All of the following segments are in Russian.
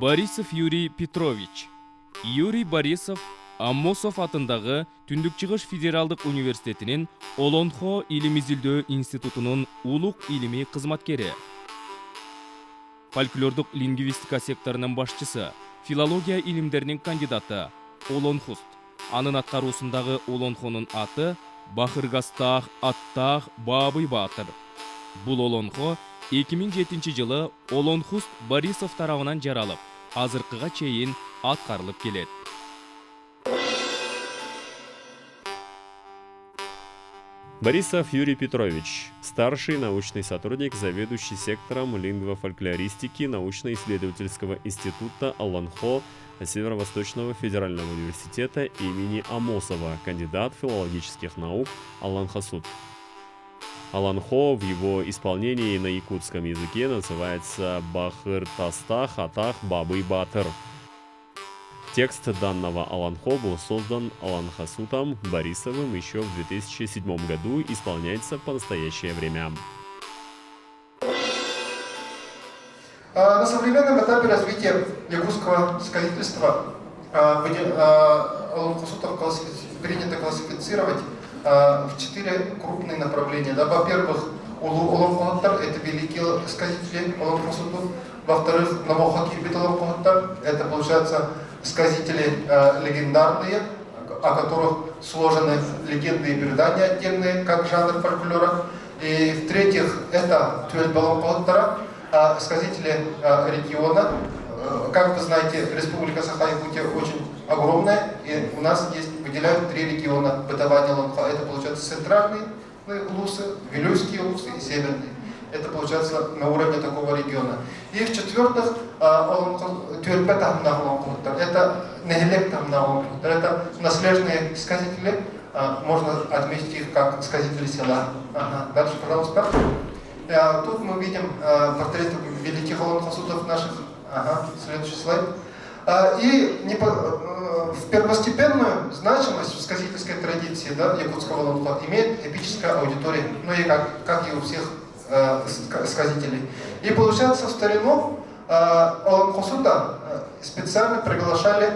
Борисов Юрий Петрович. Юрий Борисов Аммосов атындағы Түндік Чыгыш Федералдық университетінің Олонхо илим изилдөө институтунун улук илимий кызматкери. Фольклордук лингвистика секторунун башчысы, филология илимдеринин кандидаты Олонхуст. Анын аткаруусундагы Олонхонун аты Бахыргастах Аттах Бабый Батыр. Бул Олонхо 2007 жылы Олонхуст Борисов тарабынан жаралып, азыркыга чейин аткарылып келет. Борисов Юрий Петрович, старший научный сотрудник, заведующий сектором лингвофольклористики научно-исследовательского института Олонхо Северо-Восточного федерального университета имени Амосова, кандидат филологических наук Аланхасуд. Аланхо в его исполнении на якутском языке называется Бахыр-Тастах Атах Бабый Батыр. Текст данного Аланхо был создан Аланхасутом Борисовым еще в 2007 году и исполняется по настоящее время. На современном этапе развития якутского сказительства Аланхасутом принято классифицировать в 4 крупные направления. Да, во-первых, Улам-Кулаттар — это великие сказители Аланхасутов. Во-вторых, Намохаки Аланхасутар — это, получается, сказители легендарные, о которых сложены легенды и предания отдельные, как жанр фольклора. И в-третьих, это Тюэль-Балам-Кулаттара, сказители региона. Как вы знаете, Республика Саха-Якутия очень огромная, и у нас выделяют 3 региона бытования Аланхо. Это, получается, центральные улусы, Вилюйские улусы и северные. Это, получается, на уровне такого региона. И в-четвертых, это это наследные сказители, можно отметить их как сказители села. Дальше, пожалуйста. Тут мы видим портреты великих Аланхасутов наших. Следующий слайд. И в первостепенную значимость в сказительской традиции, да, якутского Аланхо имеет эпическая аудитория, ну и как и у всех сказителей. И получается, в старину Аланхасута специально приглашали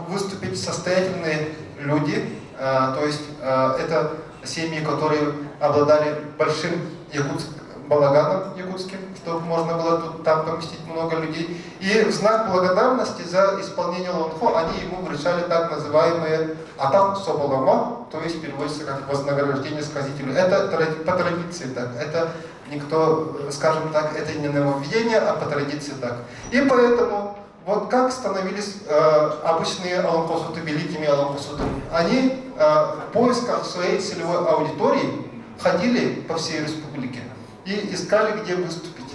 выступить состоятельные люди, то есть это семьи, которые обладали большим балаганом якутским, чтобы можно было там поместить много людей. И в знак благодарности за исполнение Аланхо они ему вручали так называемые атак соболомо, то есть переводится как вознаграждение сказителю. Это по традиции так. Это никто, скажем так, это не нововведение, а по традиции так. И поэтому вот как становились обычные Аланхасуты великими Аланхасутами. Они в поисках своей целевой аудитории ходили по всей республике и искали, где выступить,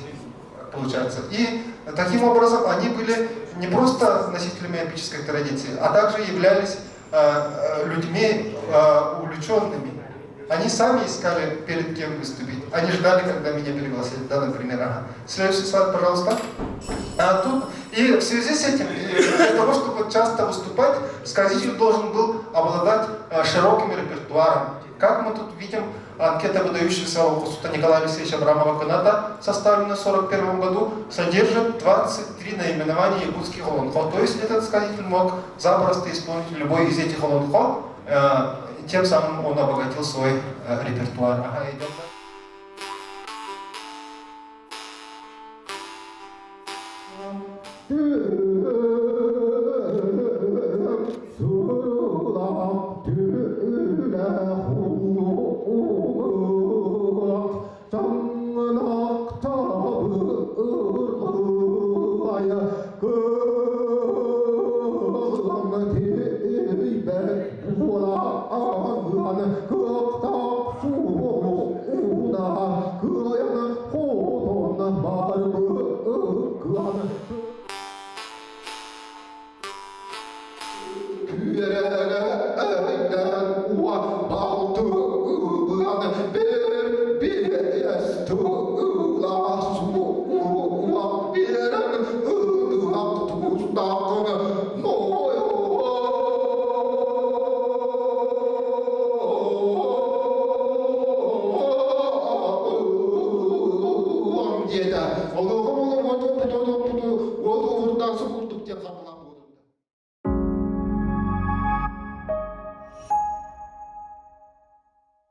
получается. И таким образом они были не просто носителями эпической традиции, а также являлись людьми увлеченными. Они сами искали, перед кем выступить. Они ждали, когда меня пригласят, да, например. Следующий слайд, пожалуйста. И в связи с этим, для того, чтобы часто выступать, сказитель должен был обладать широким репертуаром. Как мы тут видим, анкета выдающегося Аланхасута Николая Алексеевича Абрамова-Каната, составленная в 1941 году, содержит 23 наименования якутских Аланхо. То есть этот сказитель мог запросто исполнить любой из этих Аланхо, тем самым он обогатил свой репертуар. Идем.